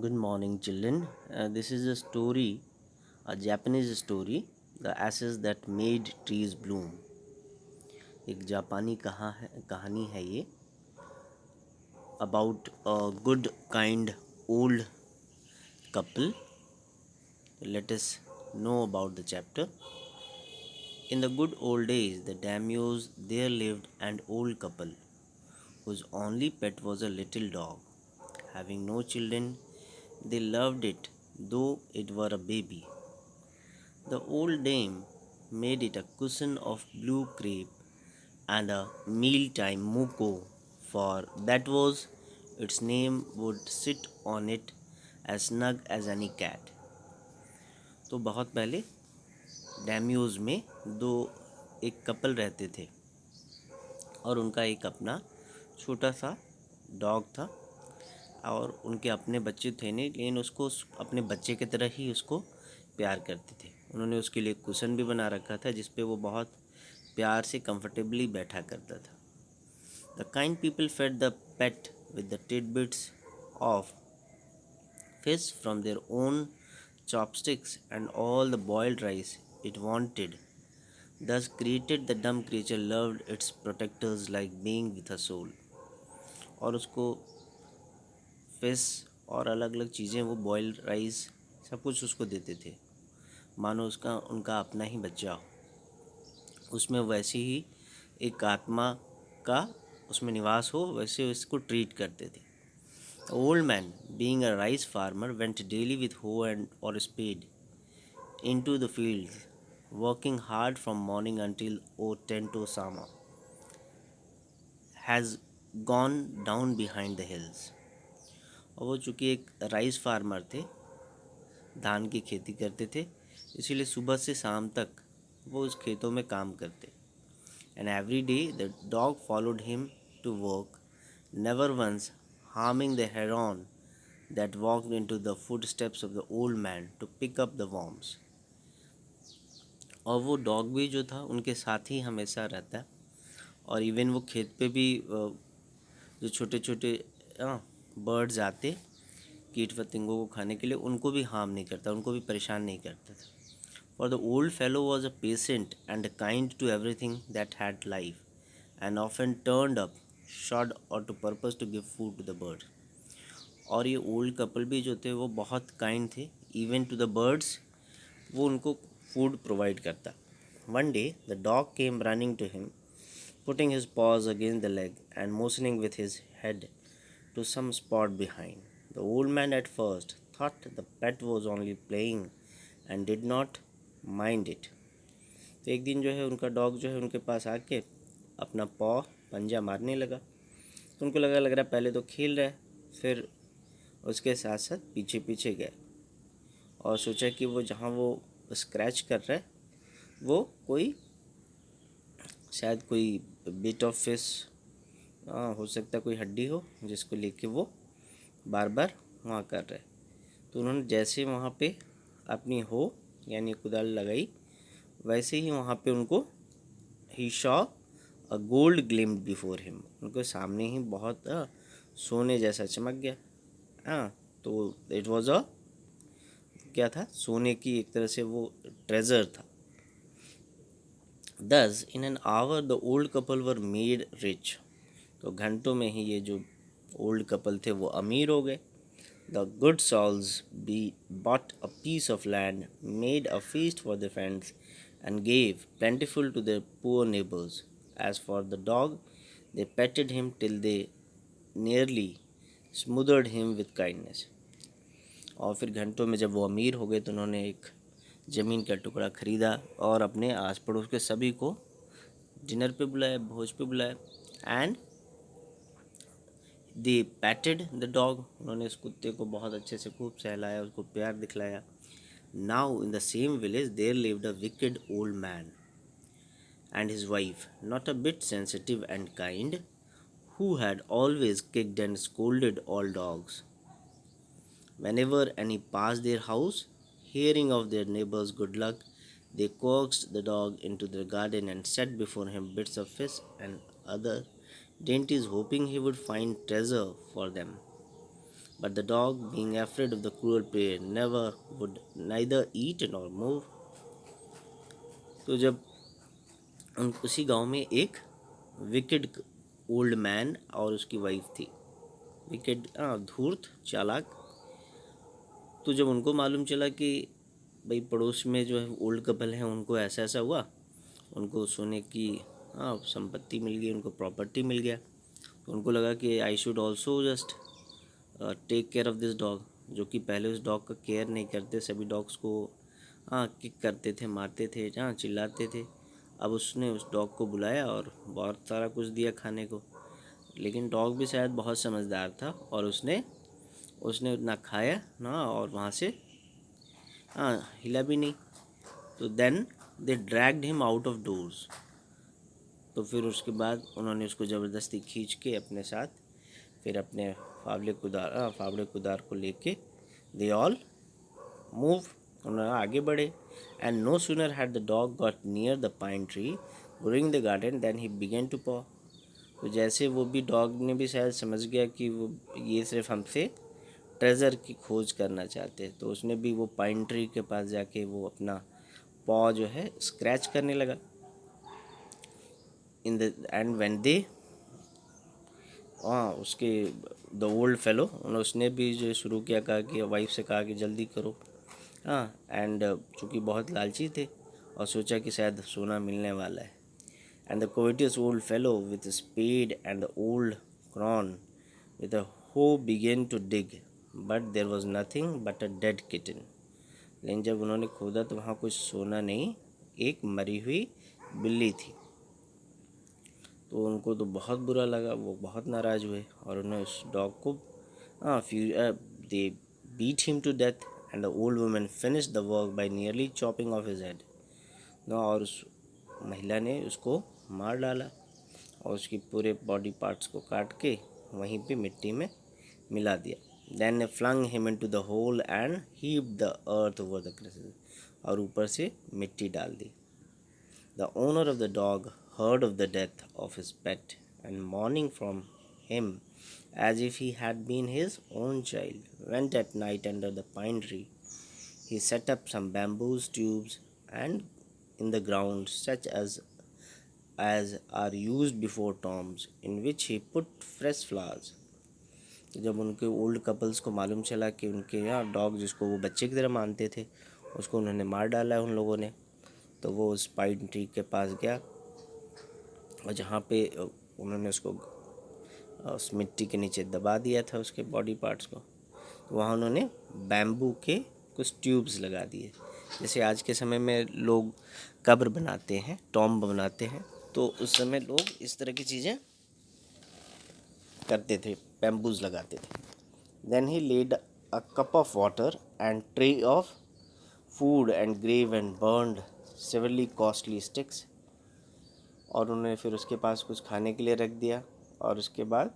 Good morning, children. This is a story, a Japanese story, The Ashes That Made Trees Bloom. एक जापानी कहानी है ये about a good, kind, old couple. Let us know about the chapter. In the good old days, the daimyos there lived an old couple whose only pet was a little dog. Having no children, they loved it, though it were a baby. The old dame made it a cushion of blue crepe and a mealtime muko, for that was its name, would sit on it as snug as any cat. तो बहुत पहले डैम्यूज में दो एक couple रहते थे और उनका एक अपना छोटा सा डॉग था और उनके अपने बच्चे थे नहीं, लेकिन उसको अपने बच्चे की तरह ही उसको प्यार करते थे। उन्होंने उसके लिए कुशन भी बना रखा था जिस पे वो बहुत प्यार से कंफर्टेबली बैठा करता था। The kind people fed the pet with the tidbits of fish from their own chopsticks and all the boiled rice it wanted. Thus created the dumb creature loved its protectors like being with a soul. और उसको fish और अलग अलग चीज़ें, वो boiled rice सब कुछ उसको देते थे मानो उसका उनका अपना ही बच्चा हो। उसमें वैसे ही एक आत्मा का उसमें निवास हो, वैसे उसको ट्रीट करते थे। Old man being a rice farmer went daily with hoe and or spade into the fields, working hard from morning until Tento Sama has gone down behind the hills. और वो चूँकि एक राइस फार्मर थे, धान की खेती करते थे, इसीलिए सुबह से शाम तक वो उस खेतों में काम करते। And every day the dog followed him to work, never once harming the heron that walked into the footsteps of the old man to pick up the worms. और वो डॉग भी जो था उनके साथ ही हमेशा रहता है और इवन वो खेत पे भी जो छोटे छोटे बर्ड्स आते कीट पतंगों को खाने के लिए, उनको भी हार्म नहीं करता, उनको भी परेशान नहीं करता था। For the old fellow was a patient and kind to everything that had life and often turned up short और to purpose to give food to the bird. और ये ओल्ड कपल भी जो थे वो बहुत काइंड थे, इवन टू द बर्ड्स, वो उनको फूड प्रोवाइड करता। One day the dog came running to him, putting his paws against the leg and motioning with his head to some spot behind. The old man at first thought the pet was only playing and did not mind it. तो एक दिन जो है उनका dog जो है उनके पास आके अपना पॉ पंजा मारने लगा, तो उनको लग रहा है पहले तो खेल रहा है, फिर उसके साथ साथ पीछे पीछे गए और सोचा कि वो जहाँ वो स्क्रैच कर रहा है वो कोई शायद कोई बिट ऑफ फिश हो सकता है, कोई हड्डी हो जिसको लेके वो बार बार वहाँ कर रहे। तो उन्होंने जैसे वहाँ पे अपनी हो यानी कुदाल लगाई, वैसे ही वहाँ पे उनको he saw a gold gleamed before him, उनको सामने ही बहुत सोने जैसा चमक गया। तो इट वॉज अ क्या था, सोने की एक तरह से वो ट्रेजर था। Thus, in an hour, the old couple were made rich. तो घंटों में ही ये जो ओल्ड कपल थे वो अमीर हो गए। The good souls bought a piece of land, made a feast for their friends, and gave plentiful to their poor neighbors. As for the dog, they petted him till they nearly smothered him with kindness. और फिर घंटों में जब वो अमीर हो गए तो उन्होंने एक ज़मीन का टुकड़ा ख़रीदा और अपने आस पड़ोस के सभी को डिनर पे बुलाया, भोज पे बुलाया। एंड दे पैटेड द डॉग, उन्होंने इस कुत्ते को बहुत अच्छे से खूब सहलाया, उसको प्यार दिखलाया। Now in the same village there lived a wicked old man and his wife, not a bit sensitive and kind, who had always kicked and scolded all dogs. Whenever any passed their house, hearing of their neighbor's good luck, they coaxed the dog into their garden and set before him bits of fish and other dainties, hoping he would find treasure for them. But the dog, being afraid of the cruel prey, never would neither eat nor move. तो जब उसी गांव में एक wicked old man और उसकी wife थी। Wicked, धूर्त, चालाक। तो जब उनको मालूम चला कि भाई पड़ोस में जो है ओल्ड कपल हैं, उनको ऐसा ऐसा हुआ, उनको सोने की संपत्ति मिल गई, उनको प्रॉपर्टी मिल गया, तो उनको लगा कि I should also just take care of this dog. जो कि पहले उस डॉग का केयर नहीं करते, सभी डॉग्स को किक करते थे, मारते थे, चिल्लाते थे। अब उसने उस डॉग को बुलाया और बहुत सारा कुछ दिया खाने को। लेकिन डॉग भी शायद बहुत समझदार था और उसने उसने ना खाया ना, और वहाँ से हिला भी नहीं। तो then they dragged him out of doors. तो फिर उसके बाद उन्होंने उसको ज़बरदस्ती खींच के अपने साथ, फिर अपने फावड़े कुदार को लेके दे ऑल मूव, उन्होंने आगे बढ़े। And no sooner had the dog got near the pine tree during the garden then he began to paw. तो जैसे वो भी, डॉग ने भी शायद समझ गया कि वो ये सिर्फ हमसे ट्रेजर की खोज करना चाहते हैं, तो उसने भी वो पाइन ट्री के पास जाके वो अपना पॉ जो है स्क्रैच करने लगा। In the end when they उसके द ओल्ड फेलो, उसने भी जो शुरू किया, कहा कि वाइफ से कहा कि जल्दी करो। एंड चूँकि बहुत लालची थे और सोचा कि शायद सोना मिलने वाला है। And the covetous old fellow with a spade and the old crone with a hoe began to dig, but there was nothing but a dead kitten. लेकिन जब उन्होंने खोदा तो वहाँ कुछ सोना नहीं, एक मरी हुई बिल्ली थी। तो उनको तो बहुत बुरा लगा, वो बहुत नाराज़ हुए और उन्होंने उस डॉग को they beat him to death and the old woman finish the work by nearly chopping off his head. और उस महिला ने उसको मार डाला और उसकी पूरे बॉडी पार्ट्स को काट के वहीं पे मिट्टी में मिला दिया। देन ने flung him into the hole and heaped the earth over the carcass, और ऊपर से मिट्टी डाल दी। The owner of the dog heard of the death of his pet and mourning from him as if he had been his own child, went at night under the pine tree. He set up some bamboo tubes and in the ground such as are used before tombs, in which he put fresh flowers. जब उनके old couples को मालूम चला कि उनके यहाँ dog, जिसको वो बच्चे की तरह मानते थे, उसको उन्होंने मार डाला है उन लोगों ने, तो वो उस पाइन ट्री के पास गया और जहाँ पे उन्होंने उसको उस मिट्टी के नीचे दबा दिया था उसके बॉडी पार्ट्स को, तो वहाँ उन्होंने बैम्बू के कुछ ट्यूब्स लगा दिए। जैसे आज के समय में लोग कब्र बनाते हैं, टॉम्ब बनाते हैं, तो उस समय लोग इस तरह की चीज़ें करते थे, बैम्बूज लगाते थे। Then he laid a cup of water and tray of food and grave and burned severally costly sticks. और उन्होंने फिर उसके पास कुछ खाने के लिए रख दिया और उसके बाद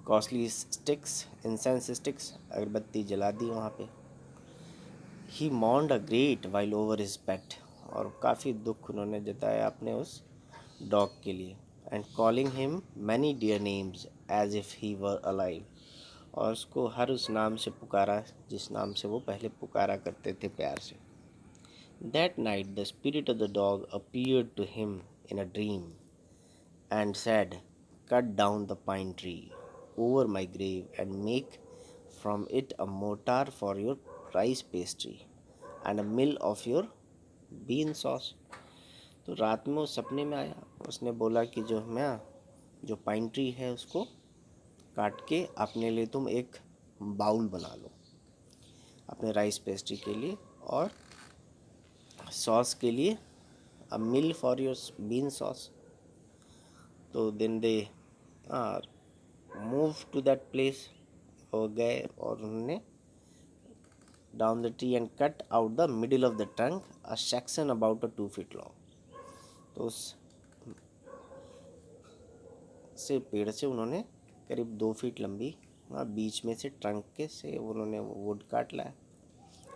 कॉस्टली स्टिक्स, इंसेंस स्टिक्स, अगरबत्ती जला दी वहाँ पे। He mourned a great while over his pet, और काफ़ी दुख उन्होंने जताया अपने उस डॉग के लिए। And calling him many dear names as if he were alive, और उसको हर उस नाम से पुकारा जिस नाम से वो पहले पुकारा करते थे प्यार से। That night the spirit of the dog appeared to him in a dream and said, "Cut down the pine tree over my grave and make from it a mortar for your rice pastry and a mill of your bean sauce." तो रात में वो सपने में आया, उसने बोला कि जो पाइन ट्री है उसको काट के अपने लिए तुम एक बाउल बना लो अपने राइस पेस्ट्री के लिए, और सॉस के लिए a mill for your bean sauce. तो then they move to that place, और गए और उन्होंने down the tree and cut out the middle of the trunk a section about a 2 feet long. तो उस से पेड़ से उन्होंने करीब 2 फीट लंबी बीच में से ट्रंक के से उन्होंने वुड काट लाया।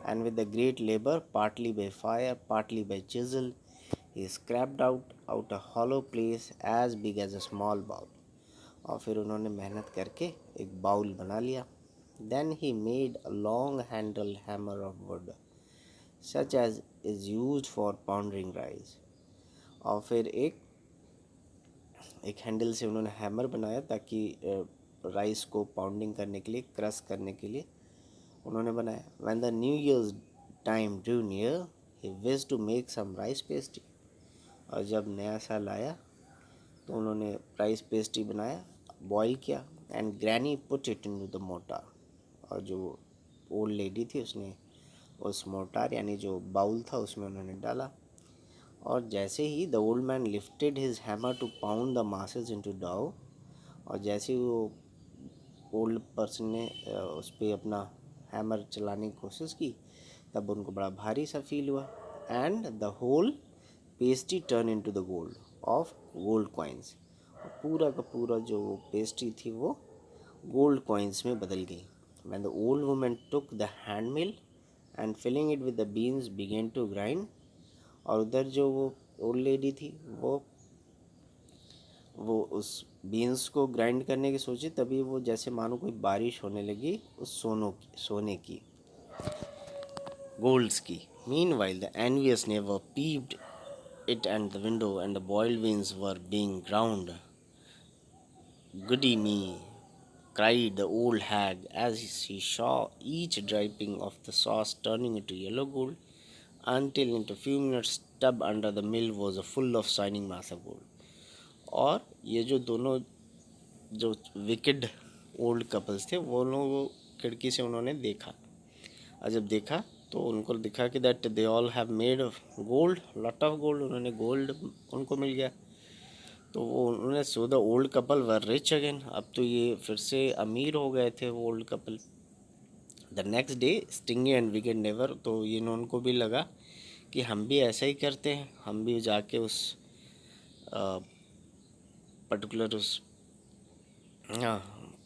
And with the great labour, partly by fire partly bye chisel, he scraped out a hollow place as big as a small bowl। और फिर उन्होंने मेहनत करके एक बाउल बना लिया. Then he made a long handled hammer of wood, such as is used for pounding rice. और फिर एक हैंडल से उन्होंने हैमर बनाया ताकि राइस को पाउंडिंग करने के लिए, क्रश करने के लिए उन्होंने बनाया. When the New Year's time drew near, he wished to make some rice pastry. और जब नया साल आया तो उन्होंने राइस पेस्ट्री बनाया, बॉईल किया. And granny put it in the motor. और जो ओल्ड लेडी थी उसने उस मोटार यानी जो बाउल था उसमें उन्होंने डाला. और जैसे ही the old man lifted his hammer to pound the masses into dough. और जैसे ही वो ओल्ड पर्सन ने उस पर अपना हैमर चलाने की कोशिश की तब उनको बड़ा भारी सा फील हुआ. And the whole pastry turn into the gold of gold coins. पूरा का पूरा जो वो पेस्ट्री थी वो गोल्ड कॉइन्स में बदल गई. When the old woman took the hand mill and filling it with the beans began to grind. और उधर जो वो ओल्ड लेडी थी वो उस बीन्स को ग्राइंड करने की सोची. तभी वो जैसे मानो कोई बारिश होने लगी उस सोने की, गोल्ड्स की. Meanwhile the envious neighbor peeped it at the window and the boiled beans were being ground. Goody me, cried the old hag as she saw each dripping of the sauce turning into yellow gold, until in a few minutes tub under the mill was full of shining mass of gold. और ये जो दोनों जो wicked old couples थे वो लोग खिड़की से उन्होंने देखा. और जब देखा तो उनको दिखा कि that they all have made gold, lot of gold. उन्होंने गोल्ड उनको मिल गया. तो वो उन्होंने सो the old couple were rich again. अब तो ये फिर से अमीर हो गए थे वो old couple. The next day stingy and wicked never. तो ये उनको भी लगा कि हम भी ऐसा ही करते हैं, हम भी जाके उस पर्टिकुलर उस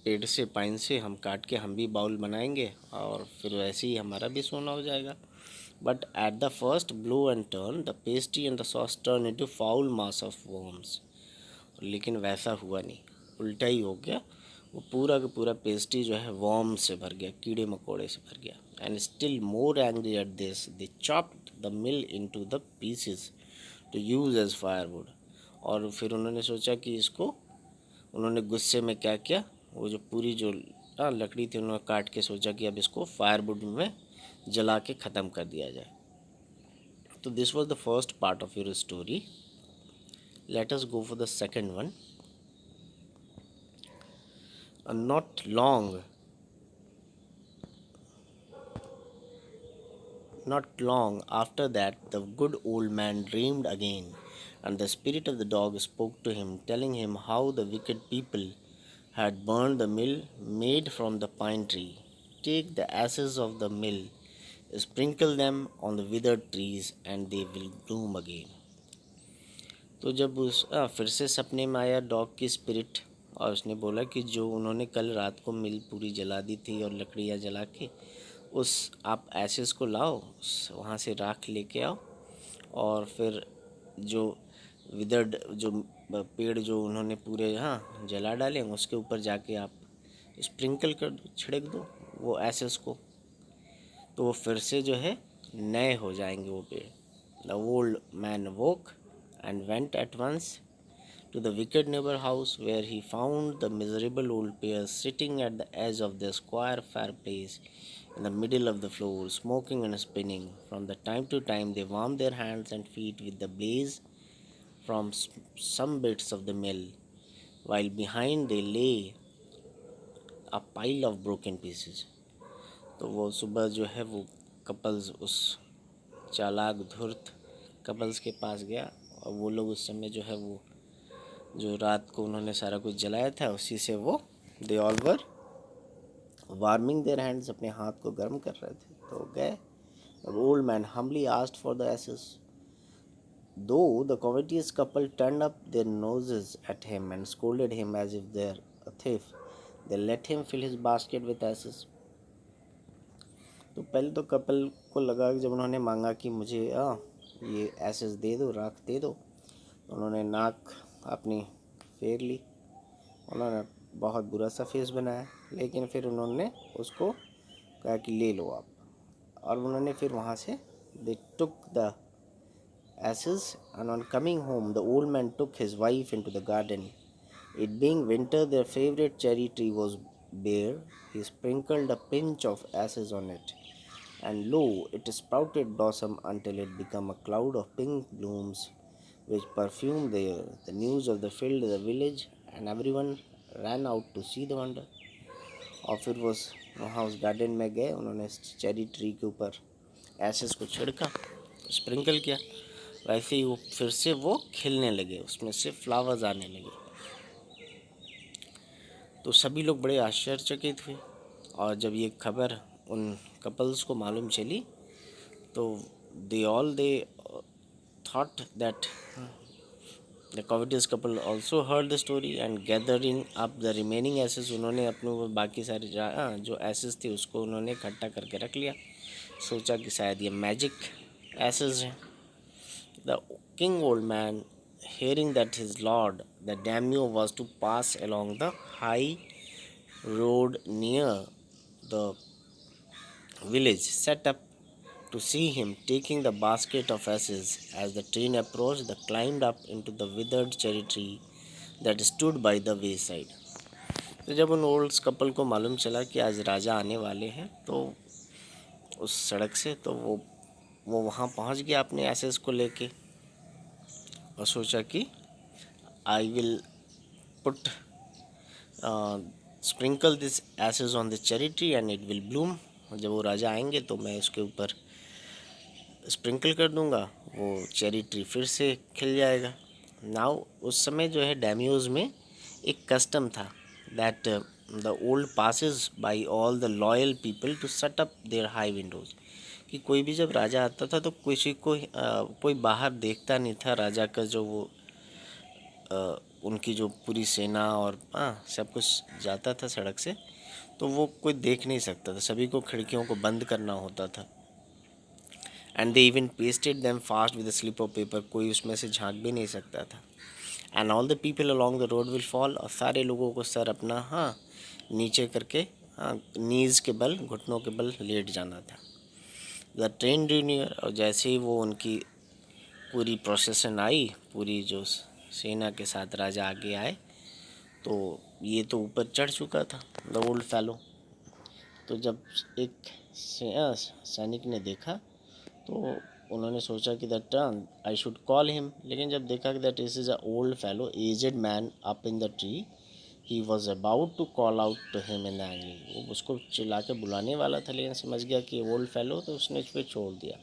पेड़ से, पाइन से हम काट के हम भी बाउल बनाएंगे और फिर वैसे ही हमारा भी सोना हो जाएगा. But at the first blow and turn the pastry and the sauce turn into foul mass of worms. लेकिन वैसा हुआ नहीं, उल्टा ही हो गया. वो पूरा का पूरा पेस्ट्री जो है वर्म से भर गया, कीड़े मकोड़े से भर गया. And still more angry at this they chopped the mill into the pieces to use as firewood. और फिर उन्होंने सोचा कि इसको, उन्होंने गुस्से में क्या किया, वो जो पूरी जो लकड़ी थी उन्होंने काट के सोचा कि अब इसको फायरवुड में जला के ख़त्म कर दिया जाए. तो this was the first part of your story. Let us go for the second one. Not long after that, the good old man dreamed again, and the spirit of the dog spoke to him, telling him how the wicked people had burned the mill made from the pine tree. Take the ashes of the mill, sprinkle them on the withered trees, and they will bloom again. तो जब फिर से सपने में आया dog की spirit और उसने बोला कि जो उन्होंने कल रात को मिल पूरी जला दी थी और लकड़ियाँ जला के उस आप एसेस को लाओ, वहाँ से राख लेके आओ और फिर जो विदर्ड जो पेड़ जो उन्होंने पूरे जला डाले उसके ऊपर जाके आप स्प्रिंकल कर दो, छिड़क दो वो एसेस को. तो वो फिर से जो है नए हो जाएंगे वो पेड़. The old man woke and went at once to the wicked neighbor house, where he found the miserable old pair sitting at the edge of their square fireplace in the middle of the floor, smoking and spinning. From the time to time they warmed their hands and feet with the blaze from some bits of the mill, while behind they lay a pile of broken pieces. तो वो सुबह जो है वो couples उस चालाक धूर्त couples के पास गया और वो लोग उस समय जो है वो जो रात को उन्होंने सारा कुछ जलाया था उसी से वो they all were warming their hands, अपने हाथ को गर्म कर रहे थे. तो गए. Old man humbly asked for the ashes. Though the covetous couple turned up their noses at him and scolded him as if they're a thief, they let him fill his basket with ashes. तो पहले तो couple को लगा कि जब उन्होंने मांगा कि मुझे ये एसेस दे दो, राख दे दो, तो उन्होंने नाक अपनी फेर ली. उन्होंने बहुत बुरा सा फेस बनाया लेकिन फिर उन्होंने उसको कहा कि ले लो आप, और उन्होंने फिर वहाँ से they took the ashes, and on coming home the old man took his wife into the garden. It being winter, their favorite cherry tree was bare. He sprinkled a pinch of ashes on it, and lo, it sprouted blossom until it became a cloud of pink blooms which perfumed the air. The news of the filled the village, and everyone ran out to see the wonder. और फिर वो वहाँ उस garden में गए, उन्होंने cherry tree के ऊपर एसेस को छिड़का, स्प्रिंकल किया, वैसे ही वो फिर से वो खिलने लगे, उसमें से फ्लावर्स आने लगे। तो सभी लोग बड़े आश्चर्यचकित हुए, और जब ये खबर उन कपल्स को मालूम चली तो they thought that the covetous couple also heard the story and gathering up the remaining ashes, उन्होंने अपने वो बाकी सारे जो एसेस थे उसको उन्होंने इकट्ठा करके रख लिया। सोचा कि शायद ये मैजिक एसेस हैं। The king old man, hearing that his lord, the daimyo, was to pass along the high road near the village, set up to see him taking the basket of ashes. As the train approached, they climbed up into the withered cherry tree that stood by the wayside. तो जब उन old couple को मालूम चला कि आज राजा आने वाले हैं, तो उस सड़क से तो वो वहाँ पहुँच गया अपने एसेस को लेके, और सोचा कि I will put sprinkle this ashes on the cherry tree and it will bloom. जब वो राजा आएंगे तो मैं उसके ऊपर स्प्रिंकल कर दूंगा, वो चेरी ट्री फिर से खिल जाएगा। नाउ उस समय जो है डैम्यूज़ में एक कस्टम था that the old passes by all the loyal people to set up their high windows, कि कोई भी जब राजा आता था तो किसी को कोई बाहर देखता नहीं था राजा का, जो वो उनकी जो पूरी सेना और सब कुछ जाता था सड़क से, तो वो कोई देख नहीं सकता था, सभी को खिड़कियों को बंद करना होता था। And they even pasted them fast with slip of paper, कोई उसमें से झांक भी नहीं सकता था। And all the people along the road will fall, और सारे लोगों को सर अपना नीचे करके नीज़ के बल, घुटनों के बल लेट जाना था। द ट्रेन ड्रू नियर, और जैसे ही वो उनकी पूरी प्रोसेसन आई, पूरी जो सेना के साथ राजा आगे आए, तो ये तो ऊपर चढ़ चुका था द ओल्ड फैलो। तो जब एक सैनिक ने देखा तो उन्होंने सोचा कि that I should call him, लेकिन जब देखा कि that is a old fellow, aged man up in the tree, he was about to call out to him in angry, वो उसको चिल्ला के बुलाने वाला था, लेकिन समझ गया कि ओल्ड फैलो, तो उसने फिर छोड़ दिया।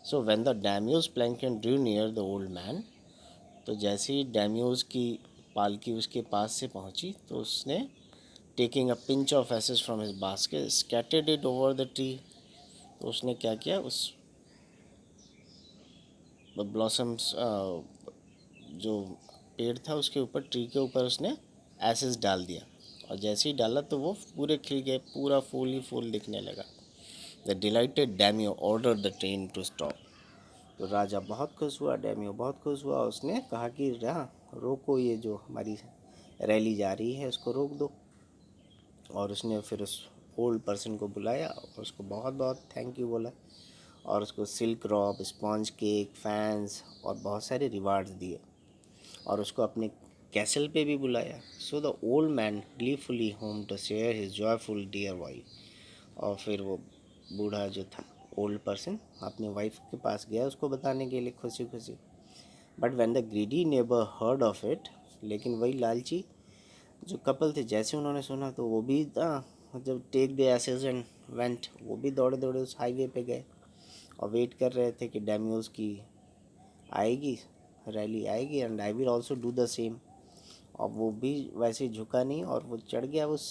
So when the daimyo's palanquin drew near the old man, तो जैसे ही डैम्यूज की पालकी उसके पास से पहुंची तो उसने taking a pinch of ashes from his basket scattered it over the tree, तो उसने क्या किया, उस ब्लॉसम्स जो पेड़ था उसके ऊपर, ट्री के ऊपर उसने एसेस डाल दिया, और जैसे ही डाला तो वो पूरे खिल गए, पूरा फूल ही फूल दिखने लगा। The delighted daimyo order the train to stop, तो राजा बहुत खुश हुआ, डैम्यो बहुत खुश हुआ, उसने कहा कि रोको, ये जो हमारी रैली जा रही है उसको रोक दो। और उसने फिर उस ओल्ड पर्सन को बुलाया और उसको बहुत बहुत थैंक यू बोला, और उसको silk robe, sponge cake, fans और बहुत सारे रिवार्ड्स दिए, और उसको अपने कैसल पे भी बुलाया। So the old man gleefully home to share his joyful dear wife, और फिर वो बूढ़ा जो था ओल्ड पर्सन अपनी वाइफ के पास गया उसको बताने के लिए खुशी खुशी। But when the greedy neighbour heard of it, लेकिन वही लालची जो कपल थे, जैसे उन्होंने सुना तो वो भी जब take the ashes and went, वो भी दौड़े दौड़े उस हाईवे पे गए और वेट कर रहे थे कि डैम्यूज़ की आएगी, रैली आएगी, and I will also do the same. और वो भी वैसे ही झुका नहीं और वो चढ़ गया उस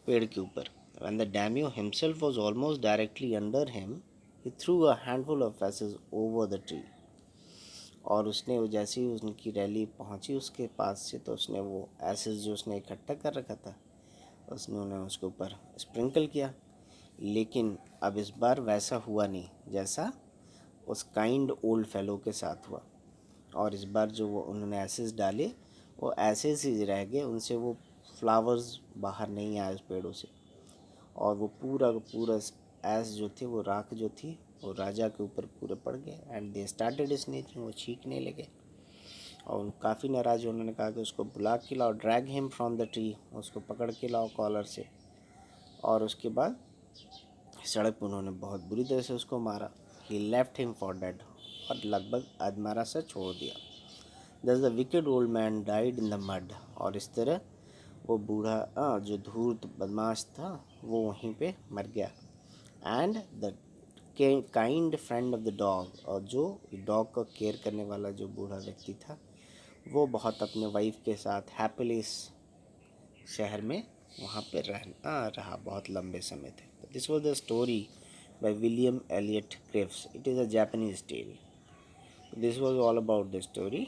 पेड़ के ऊपर। When the daimyo himself was almost directly under him, he threw a handful of ashes over the tree. और उसने वो जैसे ही उनकी रैली पहुंची उसके पास से, तो उसने वो एसेस जो उसने इकट्ठा कर रखा था उसने उन्हें उसके ऊपर स्प्रिंकल किया। लेकिन अब इस बार वैसा हुआ नहीं जैसा उस काइंड ओल्ड फेलो के साथ हुआ, और इस बार जो वो उन्होंने एसेस डाले वो एसेस ही रह गए, उनसे वो फ्लावर्स बाहर नहीं आए उस पेड़ों से, और वो पूरा का पूरा ऐस जो थे, वो राख जो थी वो राजा के ऊपर पूरे पड़ गए। एंड दे स्टार्टेड स्नीचिंग, वो छींकने लगे। और काफ़ी नाराज़, उन्होंने कहा कि उसको बुला के लाओ, drag him from the tree, उसको पकड़ के लाओ कॉलर से। और उसके बाद सड़क पर उन्होंने बहुत बुरी तरह से उसको मारा। ही लेफ्ट हिम फॉर डेड, और लगभग अधमरा सा छोड़ दिया। दस the wicked old man died in the mud, और इस तरह वो बूढ़ा जो धूर्त बदमाश था वो वहीं पे मर गया। And the kind friend of the dog, और जो डॉग का केयर करने वाला जो बूढ़ा व्यक्ति था वो बहुत अपने वाइफ के साथ हैप्पीली इस शहर में वहाँ पे रहा बहुत लंबे समय तक। This was the story by William Elliot Griffis. It is a Japanese tale. This was all about the story.